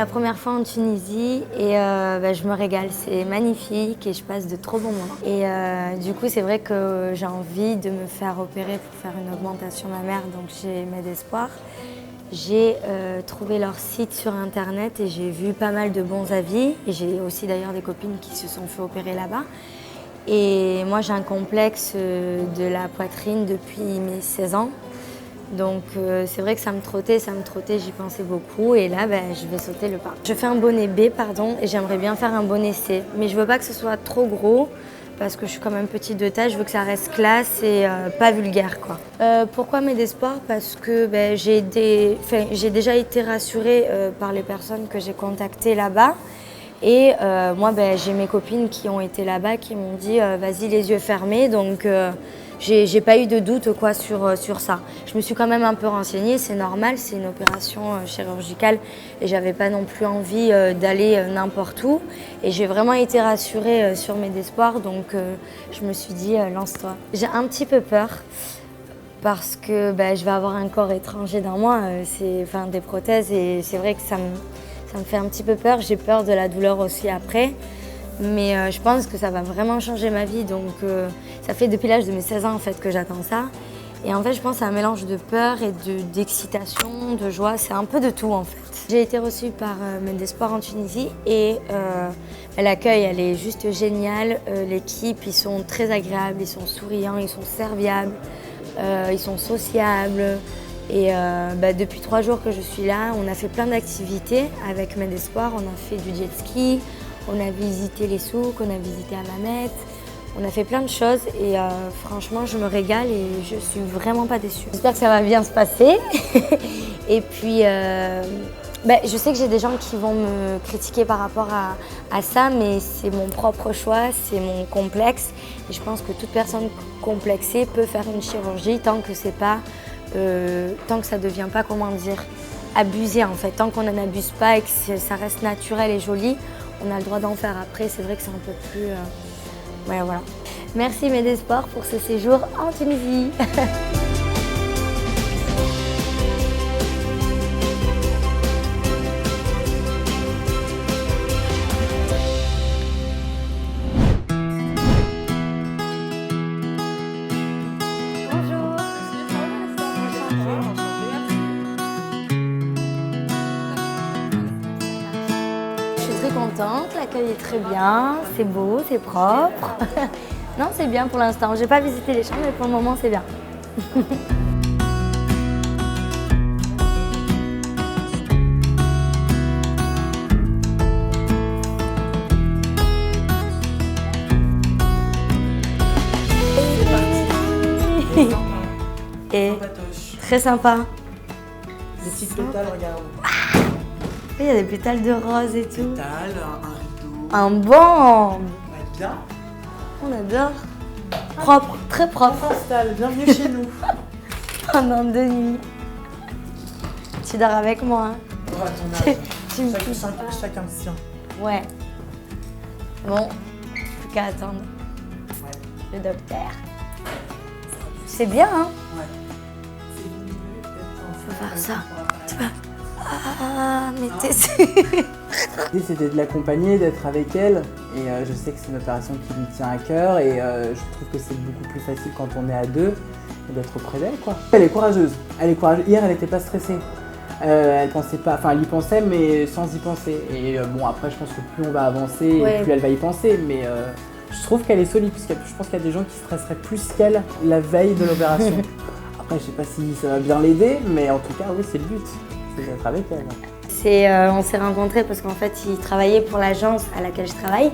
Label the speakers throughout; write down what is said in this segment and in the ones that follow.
Speaker 1: la première fois en Tunisie et je me régale, c'est magnifique et je passe de trop bons moments. Et du coup, c'est vrai que j'ai envie de me faire opérer pour faire une augmentation mammaire, donc j'ai Medespoir. J'ai trouvé leur site sur internet et j'ai vu pas mal de bons avis. Et j'ai aussi d'ailleurs des copines qui se sont fait opérer là-bas. Et moi, j'ai un complexe de la poitrine depuis mes 16 ans. Donc c'est vrai que ça me trottait, j'y pensais beaucoup et là je vais sauter le pas. Je fais un bonnet B et j'aimerais bien faire un bonnet C, mais je veux pas que ce soit trop gros parce que je suis quand même petite de taille, je veux que ça reste classe et pas vulgaire quoi. Pourquoi Medespoir? Parce que j'ai déjà été rassurée par les personnes que j'ai contactées là-bas. Et moi, j'ai mes copines qui ont été là-bas qui m'ont dit vas-y les yeux fermés, donc j'ai pas eu de doute quoi, sur ça. Je me suis quand même un peu renseignée, c'est normal, c'est une opération chirurgicale et j'avais pas non plus envie d'aller n'importe où. Et j'ai vraiment été rassurée sur Medespoir, donc je me suis dit lance-toi. J'ai un petit peu peur parce que je vais avoir un corps étranger dans moi, des prothèses et c'est vrai que ça me fait un petit peu peur, j'ai peur de la douleur aussi après. Mais je pense que ça va vraiment changer ma vie. Donc ça fait depuis l'âge de mes 16 ans en fait, que j'attends ça. Et en fait, je pense que c'est un mélange de peur et d'excitation, de joie. C'est un peu de tout en fait. J'ai été reçue par Medespoir en Tunisie et l'accueil, elle est juste géniale. L'équipe, ils sont très agréables, ils sont souriants, ils sont serviables, ils sont sociables. Et depuis 3 jours que je suis là, on a fait plein d'activités avec Medespoir. On a fait du jet ski, on a visité les souks, on a visité Hammamet, on a fait plein de choses et franchement, je me régale et je suis vraiment pas déçue. J'espère que ça va bien se passer. Et puis, je sais que j'ai des gens qui vont me critiquer par rapport à ça, mais c'est mon propre choix, c'est mon complexe. Et je pense que toute personne complexée peut faire une chirurgie tant que c'est pas... tant que ça ne devient pas, abusé en fait. Tant qu'on n'en abuse pas et que ça reste naturel et joli, on a le droit d'en faire. Après, c'est vrai que c'est un peu plus... voilà. Merci Medespoir pour ce séjour en Tunisie. Très contente, l'accueil est très bien, c'est beau, c'est propre. Non, c'est bien pour l'instant. J'ai pas visité les chambres, mais pour le moment, c'est bien. C'est parti. Et très sympa.
Speaker 2: Des petites pétales, regarde.
Speaker 1: Il y a des pétales de rose et tout.
Speaker 2: Pétales, un rideau.
Speaker 1: Un banc.
Speaker 2: Ouais, bien.
Speaker 1: On adore. Propre, très propre.
Speaker 2: On s'installe, bienvenue chez nous.
Speaker 1: Pendant 2 nuits. Tu dors avec moi. Hein.
Speaker 2: Oh, à ton âge.
Speaker 1: Tu me touches pas.
Speaker 2: Chacun le sien.
Speaker 1: Ouais. Bon, plus qu'à attendre.
Speaker 2: Ouais.
Speaker 1: Le docteur. C'est bien, hein?
Speaker 2: Ouais. C'est venu, peut-être.
Speaker 1: Faut faire ça. Tu vois? Ah, mais t'es...
Speaker 2: L'idée, c'était de l'accompagner, d'être avec elle. Et je sais que c'est une opération qui lui tient à cœur. Et je trouve que c'est beaucoup plus facile quand on est à 2 d'être auprès d'elle, quoi. Elle est courageuse. Hier, elle n'était pas stressée. Elle pensait pas, enfin, elle y pensait, mais sans y penser. Et après, je pense que plus on va avancer,
Speaker 1: Ouais.
Speaker 2: plus elle va y penser. Mais je trouve qu'elle est solide, puisque je pense qu'il y a des gens qui stresseraient plus qu'elle la veille de l'opération. Après, je sais pas si ça va bien l'aider, mais en tout cas, oui, c'est le but. C'est d'être avec elle.
Speaker 1: On s'est rencontrés parce qu'en fait, il travaillait pour l'agence à laquelle je travaille.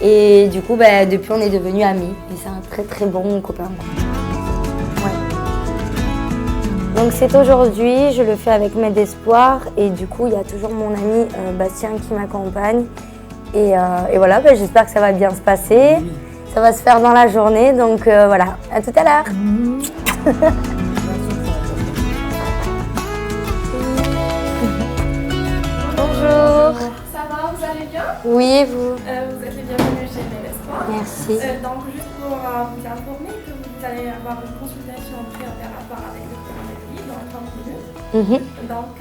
Speaker 1: Et du coup, depuis, on est devenus amis. Et c'est un très très bon copain. Ouais. Donc c'est aujourd'hui, je le fais avec Medespoir. Et du coup, il y a toujours mon ami Bastien qui m'accompagne. Et voilà, j'espère que ça va bien se passer. Oui. Ça va se faire dans la journée. Donc voilà, à tout à l'heure. Bonjour.
Speaker 3: Ça va, vous allez bien?
Speaker 1: Oui, et vous?
Speaker 3: Vous êtes les bienvenus chez Medespoir.
Speaker 1: Merci.
Speaker 3: Donc juste pour vous informer que vous vous allez avoir une consultation préopératoire avec le docteur Amélie dans 30 minutes. Donc,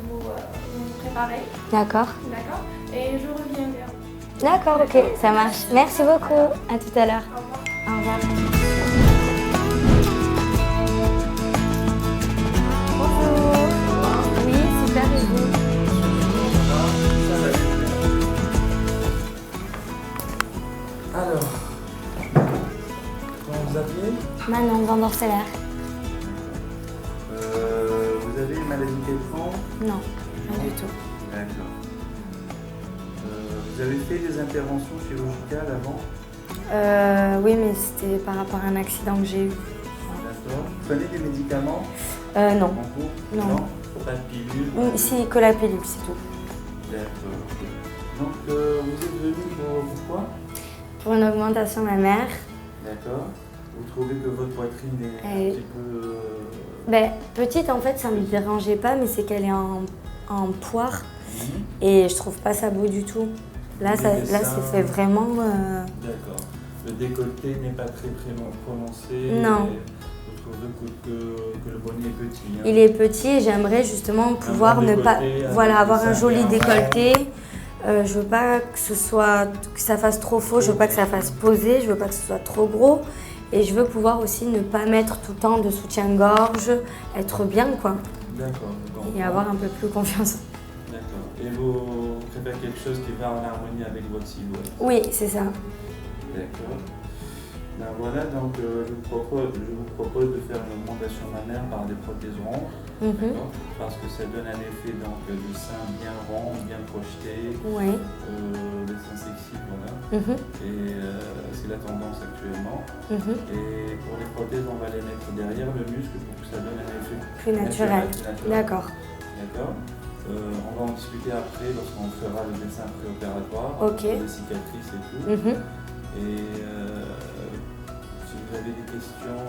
Speaker 3: vous vous préparez.
Speaker 1: D'accord.
Speaker 3: D'accord. Et je reviens vers vous.
Speaker 1: D'accord, ok, ça marche. Merci beaucoup. À tout à l'heure.
Speaker 3: Au revoir.
Speaker 1: Au revoir. Bonjour. Oui, super, et vous?
Speaker 4: Alors, comment vous appelez?
Speaker 1: Manon, Vandorcellaire.
Speaker 4: Vous avez une maladie quelconque?
Speaker 1: Non, pas du tout.
Speaker 4: D'accord. Vous avez fait des interventions chirurgicales avant?
Speaker 1: Oui, mais c'était par rapport à un accident que j'ai eu.
Speaker 4: D'accord. Vous prenez des médicaments
Speaker 1: Non.
Speaker 4: en cours?
Speaker 1: Non.
Speaker 4: Pas de pilule?
Speaker 1: Si, que la pilule, c'est tout.
Speaker 4: D'accord. Donc, vous êtes venu pourquoi?
Speaker 1: Pour une augmentation mammaire,
Speaker 4: D'accord. Vous trouvez que votre poitrine est un petit peu...
Speaker 1: petite en fait, ça ne me dérangeait pas, mais c'est qu'elle est en poire et je trouve pas ça beau du tout. Là, c'est fait vraiment.
Speaker 4: D'accord. Le décolleté n'est pas très prononcé.
Speaker 1: Non.
Speaker 4: Vous trouvez que le bonnet est petit. Hein.
Speaker 1: Il est petit et j'aimerais justement pouvoir
Speaker 4: bon
Speaker 1: ne pas,
Speaker 4: décolleté,
Speaker 1: voilà, avoir un joli
Speaker 4: bien
Speaker 1: décolleté. Je veux pas que ça fasse trop faux, je veux pas que ça fasse poser, je veux pas que ce soit trop gros. Et je veux pouvoir aussi ne pas mettre tout le temps de soutien-gorge, être bien quoi.
Speaker 4: D'accord.
Speaker 1: Et avoir un peu plus confiance.
Speaker 4: D'accord. Et vous préférez quelque chose qui va en harmonie avec votre silhouette?
Speaker 1: Oui, c'est ça.
Speaker 4: D'accord. Ben voilà, donc je vous propose de faire une augmentation mammaire par des prothèses rondes. D'accord. Parce que ça donne un effet donc, de sein bien rond, bien projeté,
Speaker 1: Oui.
Speaker 4: le sein sexy, voilà. Et c'est la tendance actuellement. Et pour les prothèses, on va les mettre derrière le muscle pour que ça donne un effet
Speaker 1: Plus naturel. D'accord.
Speaker 4: D'accord. On va en discuter après lorsqu'on fera le dessin préopératoire,
Speaker 1: Ok.
Speaker 4: les cicatrices et tout. Et si vous avez des questions,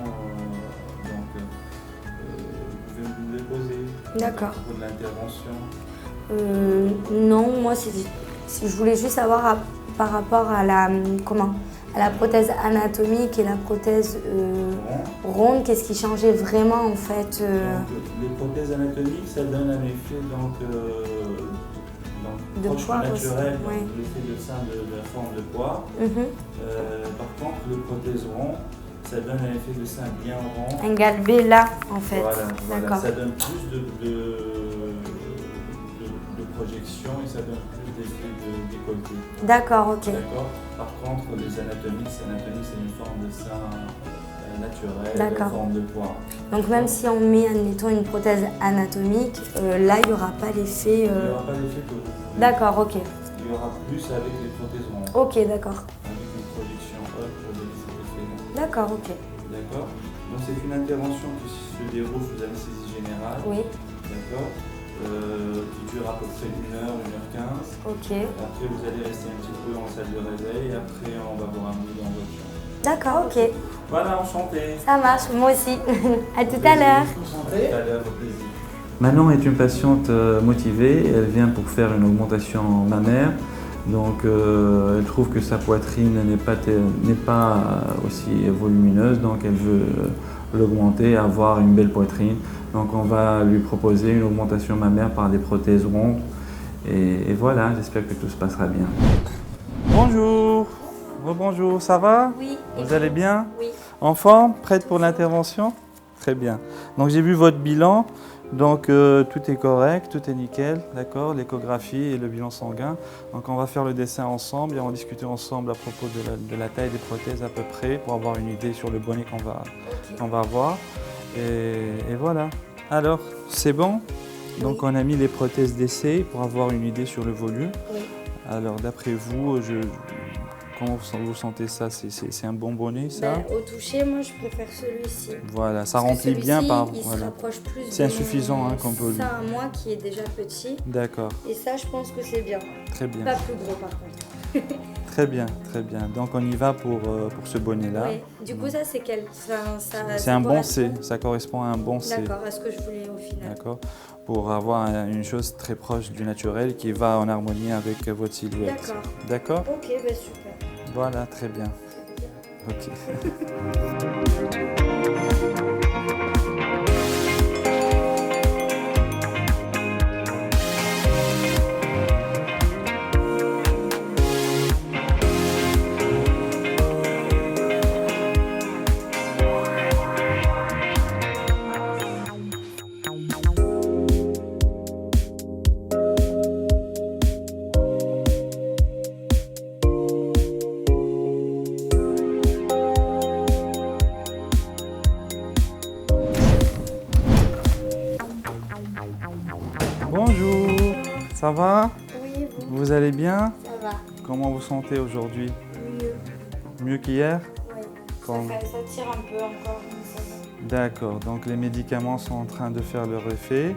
Speaker 4: vous pouvez me les poser.
Speaker 1: D'accord.
Speaker 4: À propos de l'intervention.
Speaker 1: Non, moi, je voulais juste savoir par rapport à la prothèse anatomique et la prothèse ronde, qu'est-ce qui changeait vraiment en fait
Speaker 4: Donc, les prothèses anatomiques, ça donne un effet
Speaker 1: de
Speaker 4: proche
Speaker 1: poire
Speaker 4: naturel,
Speaker 1: aussi, ouais.
Speaker 4: l'effet de sein de la forme de poire. Par contre, les prothèses rondes, ça donne un effet de sein bien rond.
Speaker 1: Un galbé là, en fait.
Speaker 4: Voilà.
Speaker 1: D'accord.
Speaker 4: Ça donne plus de projection et ça donne plus d'effet de décolleté.
Speaker 1: D'accord, ok.
Speaker 4: D'accord. Par contre, les anatomiques, c'est une forme de sein naturelle, forme de poire.
Speaker 1: Donc même si on met, admettons, une prothèse anatomique, là, il n'y aura pas l'effet...
Speaker 4: Il n'y aura pas l'effet que vous voulez.
Speaker 1: D'accord, ok.
Speaker 4: Il y aura plus avec les prothèses rondes.
Speaker 1: Ok, d'accord.
Speaker 4: Avec une projection haute pour donner cet effet-là.
Speaker 1: D'accord, ok.
Speaker 4: D'accord. Donc c'est une intervention qui se déroule sous anesthésie générale.
Speaker 1: Oui.
Speaker 4: D'accord. Qui dure à peu près 1h, 1h15.
Speaker 1: Ok.
Speaker 4: Après vous allez rester un petit peu en salle de réveil et après on va vous ramener dans votre chambre.
Speaker 1: D'accord, ok.
Speaker 4: Voilà, enchanté.
Speaker 1: Ça marche, moi aussi. À tout à l'heure.
Speaker 4: Enchanté. À tout à l'heure, au plaisir. Manon est une patiente motivée, elle vient pour faire une augmentation mammaire. Donc elle trouve que sa poitrine n'est pas aussi volumineuse, donc elle veut l'augmenter, avoir une belle poitrine. Donc on va lui proposer une augmentation mammaire par des prothèses rondes. Et voilà, j'espère que tout se passera bien. Bonjour, rebonjour, ça va?
Speaker 1: Oui.
Speaker 4: Vous allez bien?
Speaker 1: Oui.
Speaker 4: En forme? Prête pour l'intervention? Très bien. Donc j'ai vu votre bilan. Donc tout est correct, tout est nickel, d'accord, l'échographie et le bilan sanguin. Donc on va faire le dessin ensemble et on va discuter ensemble à propos de la taille des prothèses à peu près pour avoir une idée sur le bonnet qu'on va avoir. Et voilà. Alors, c'est bon? Donc on a mis les prothèses d'essai pour avoir une idée sur le volume.
Speaker 1: Oui.
Speaker 4: Alors d'après vous, comment vous sentez ça? C'est un bon bonnet, ça?
Speaker 1: Au toucher, moi, je préfère celui-ci.
Speaker 4: Voilà, ça
Speaker 1: Parce que
Speaker 4: remplit bien par...
Speaker 1: il se rapproche plus
Speaker 4: C'est
Speaker 1: de
Speaker 4: insuffisant comme volume.
Speaker 1: ça à moi qui est déjà petit.
Speaker 4: D'accord,
Speaker 1: Et ça, je pense que c'est bien.
Speaker 4: très bien.
Speaker 1: Pas plus gros, par contre.
Speaker 4: Très bien, très bien. Donc on y va pour ce bonnet-là.
Speaker 1: Oui. Du coup, ça, c'est quel?
Speaker 4: C'est un bon C, ça correspond à un bon C.
Speaker 1: D'accord, à ce que je voulais au final.
Speaker 4: D'accord. Pour avoir une chose très proche du naturel qui va en harmonie avec votre silhouette.
Speaker 1: D'accord.
Speaker 4: D'accord?
Speaker 1: Ok, bah super.
Speaker 4: Voilà, très bien. Ok. Bonjour, ça va?
Speaker 1: Oui,
Speaker 4: Vous allez bien?
Speaker 1: ça va.
Speaker 4: Comment vous sentez aujourd'hui?
Speaker 1: Mieux.
Speaker 4: Mieux qu'hier?
Speaker 1: Oui.
Speaker 4: Comme-
Speaker 1: Ça tire un peu encore, mais ça va.
Speaker 4: D'accord, donc les médicaments sont en train de faire leur effet.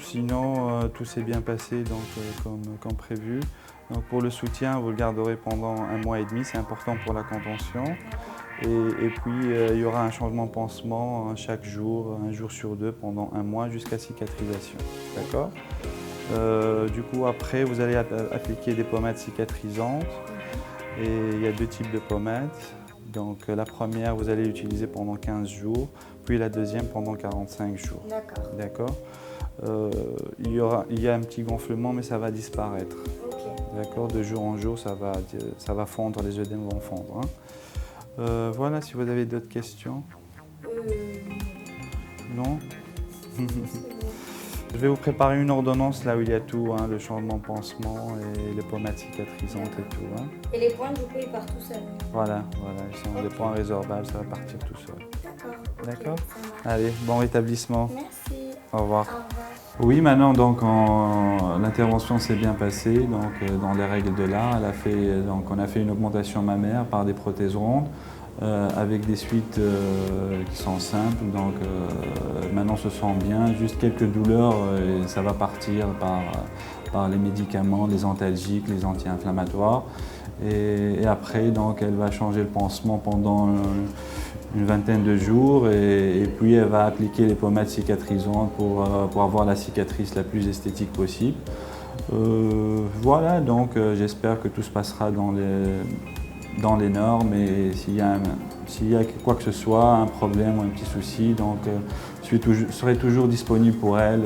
Speaker 4: Sinon, tout s'est bien passé comme prévu. Donc pour le soutien, vous le garderez pendant 1 mois et demi, c'est important pour la contention. Et puis, il y aura un changement de pansement chaque jour, 1 jour sur 2 pendant 1 mois jusqu'à cicatrisation. D'accord? Du coup, après, vous allez appliquer des pommades cicatrisantes. Et il y a 2 types de pommades. Donc la première, vous allez l'utiliser pendant 15 jours, puis la deuxième pendant 45 jours.
Speaker 1: D'accord.
Speaker 4: D'accord? Il y a un petit gonflement, mais ça va disparaître.
Speaker 1: Ok.
Speaker 4: D'accord? De jour en jour, ça va fondre, les œdèmes vont fondre. Hein. Voilà, si vous avez d'autres questions. Non? Je vais vous préparer une ordonnance là où il y a tout, hein, le changement de pansement et les pommades cicatrisantes et tout. Hein.
Speaker 1: Et les points, du coup, ils partent tout seuls.
Speaker 4: Voilà, ils sont des points résorbables, ça va partir tout seul.
Speaker 1: D'accord.
Speaker 4: D'accord?
Speaker 1: Ça
Speaker 4: Allez, bon rétablissement.
Speaker 1: Merci.
Speaker 4: Au revoir.
Speaker 1: Au revoir.
Speaker 4: Oui, maintenant, donc, l'intervention s'est bien passée. Donc, dans les règles de l'art, on a fait une augmentation mammaire par des prothèses rondes avec des suites qui sont simples. Donc, maintenant, on se sent bien. Juste quelques douleurs et ça va partir par les médicaments, les antalgiques, les anti-inflammatoires. Et après, donc, elle va changer le pansement pendant une vingtaine de jours et puis elle va appliquer les pommades cicatrisantes pour avoir la cicatrice la plus esthétique possible. Voilà, donc j'espère que tout se passera dans les normes et s'il y a quoi que ce soit, un problème ou un petit souci, donc je serai toujours disponible pour elle.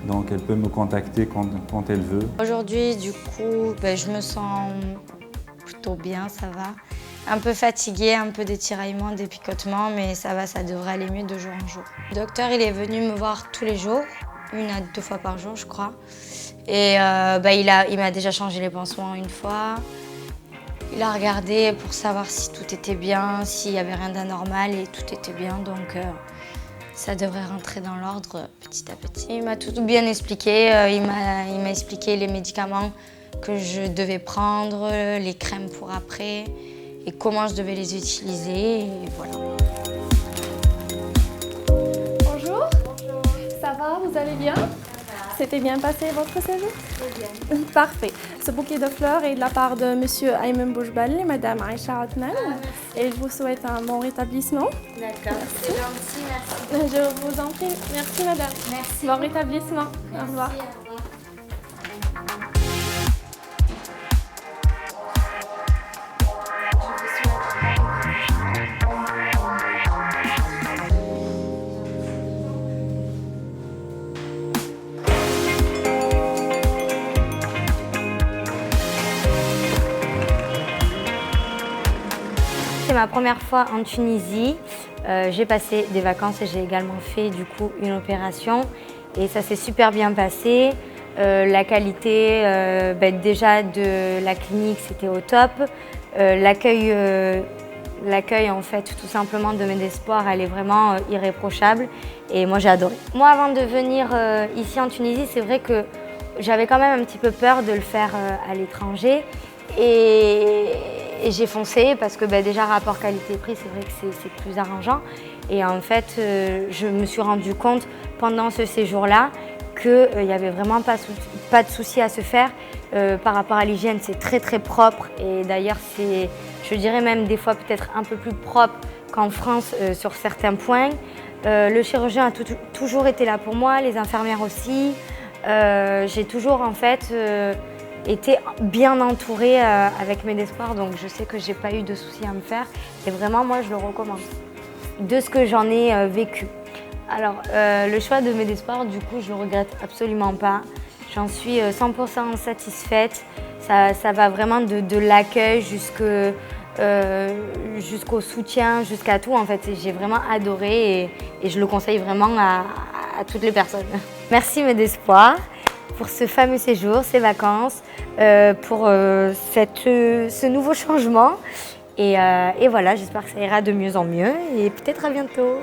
Speaker 4: Donc elle peut me contacter quand elle veut.
Speaker 1: Aujourd'hui, du coup, je me sens plutôt bien, ça va. Un peu fatiguée, un peu des tiraillements, des picotements, mais ça va, ça devrait aller mieux de jour en jour. Le docteur, il est venu me voir tous les jours, 1 à 2 fois par jour, je crois. Et il m'a déjà changé les pansements 1 fois. Il a regardé pour savoir si tout était bien, s'il n'y avait rien d'anormal et tout était bien. Donc ça devrait rentrer dans l'ordre petit à petit. Il m'a tout bien expliqué. Il m'a expliqué les médicaments que je devais prendre, les crèmes pour après et comment je devais les utiliser. Et voilà.
Speaker 3: Bonjour. Bonjour. Ça va, vous allez bien? C'était bien passé votre séjour? Très bien. Parfait. Ce bouquet de fleurs est de la part de Monsieur Ayman Boujbal et Madame Aïcha Atman. Et je vous souhaite un bon rétablissement.
Speaker 1: D'accord, c'est gentil, merci.
Speaker 3: Je vous en prie. Merci Madame.
Speaker 1: Merci.
Speaker 3: Bon rétablissement. Au revoir.
Speaker 1: C'est ma première fois en Tunisie. J'ai passé des vacances et j'ai également fait du coup une opération et ça s'est super bien passé. La qualité déjà de la clinique, c'était au top. L'accueil en fait tout simplement de Medespoir, elle est vraiment irréprochable et moi j'ai adoré. Moi avant de venir ici en Tunisie, c'est vrai que j'avais quand même un petit peu peur de le faire à l'étranger et j'ai foncé parce que déjà rapport qualité-prix, c'est vrai que c'est plus arrangeant. Et en fait, je me suis rendu compte pendant ce séjour-là qu'il n'y avait vraiment pas de souci à se faire. Par rapport à l'hygiène, c'est très très propre et d'ailleurs c'est, je dirais même des fois peut-être un peu plus propre qu'en France sur certains points. Le chirurgien a toujours été là pour moi, les infirmières aussi. J'ai toujours en fait été bien entourée avec Medespoir, donc je sais que j'ai pas eu de soucis à me faire. Et vraiment, moi, je le recommande. De ce que j'en ai vécu. Alors, le choix de Medespoir, du coup, je le regrette absolument pas. J'en suis 100% satisfaite. Ça va vraiment de l'accueil jusqu'au soutien, jusqu'à tout. En fait, j'ai vraiment adoré et je le conseille vraiment à toutes les personnes. Merci Medespoir pour ce fameux séjour, ces vacances, pour ce nouveau changement. Et voilà, j'espère que ça ira de mieux en mieux et peut-être à bientôt.